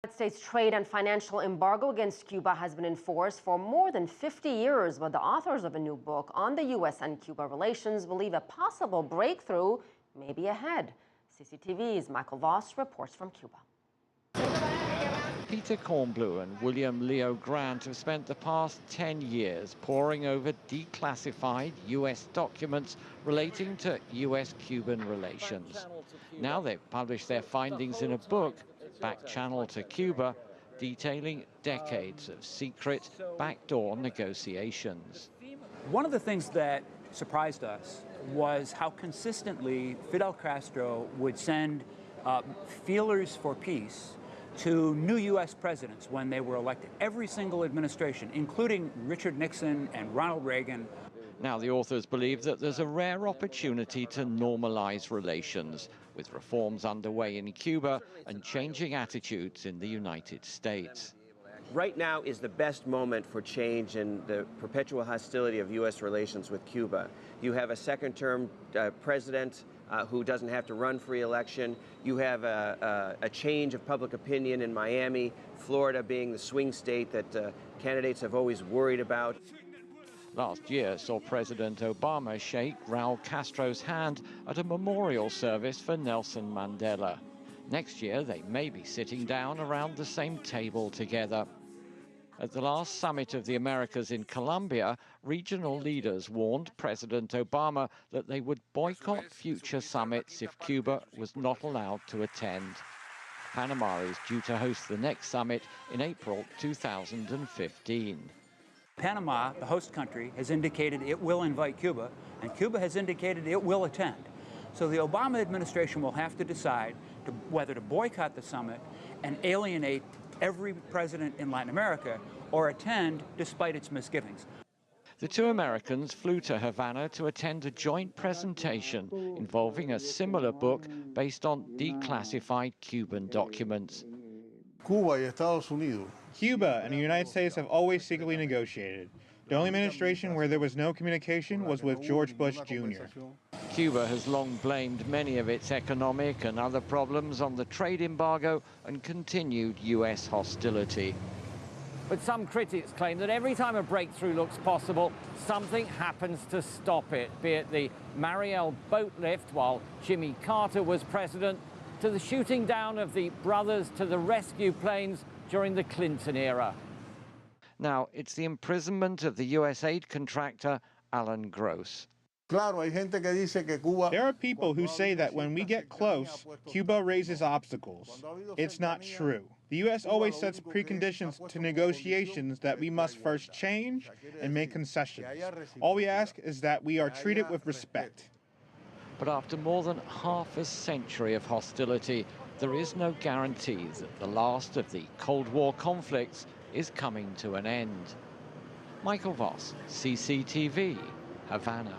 The United States trade and financial embargo against Cuba has been enforced for more than 50 years, but the authors of a new book on the U.S. and Cuba relations believe a possible breakthrough may be ahead. CCTV's Michael Voss reports from Cuba. Peter Kornblue and William Leo Grant have spent the past 10 years poring over declassified U.S. documents relating to U.S.-Cuban relations. Now they've published their findings in a book, Back Channel to Cuba, detailing decades of secret, backdoor negotiations. One of the things that surprised us was how consistently Fidel Castro would send feelers for peace to new U.S. presidents when they were elected. Every single administration, including Richard Nixon and Ronald Reagan. Now the authors believe that there's a rare opportunity to normalize relations, with reforms underway in Cuba and changing attitudes in the United States. Right now is the best moment for change in the perpetual hostility of U.S. relations with Cuba. You have a second-term president who doesn't have to run for re-election. You have a change of public opinion in Miami, Florida being the swing state that candidates have always worried about. Last year saw President Obama shake Raul Castro's hand at a memorial service for Nelson Mandela. Next year, they may be sitting down around the same table together. At the last summit of the Americas in Colombia, regional leaders warned President Obama that they would boycott future summits if Cuba was not allowed to attend. Panama is due to host the next summit in April 2015. Panama, the host country, has indicated it will invite Cuba, and Cuba has indicated it will attend. So the Obama administration will have to decide whether to boycott the summit and alienate every president in Latin America, or attend despite its misgivings. The two Americans flew to Havana to attend a joint presentation involving a similar book based on declassified Cuban documents. Cuba and the United States have always secretly negotiated. The only administration where there was no communication was with George Bush Jr. Cuba has long blamed many of its economic and other problems on the trade embargo and continued U.S. hostility. But some critics claim that every time a breakthrough looks possible, something happens to stop it, be it the Mariel boat lift while Jimmy Carter was president, to the shooting down of the brothers to the rescue planes during the Clinton era. Now, it's the imprisonment of the U.S. aid contractor Alan Gross. There are people who say that when we get close, Cuba raises obstacles. It's not true. The U.S. always sets preconditions to negotiations that we must first change and make concessions. All we ask is that we are treated with respect. But after more than half a century of hostility, there is no guarantee that the last of the Cold War conflicts is coming to an end. Michael Voss, CCTV, Havana.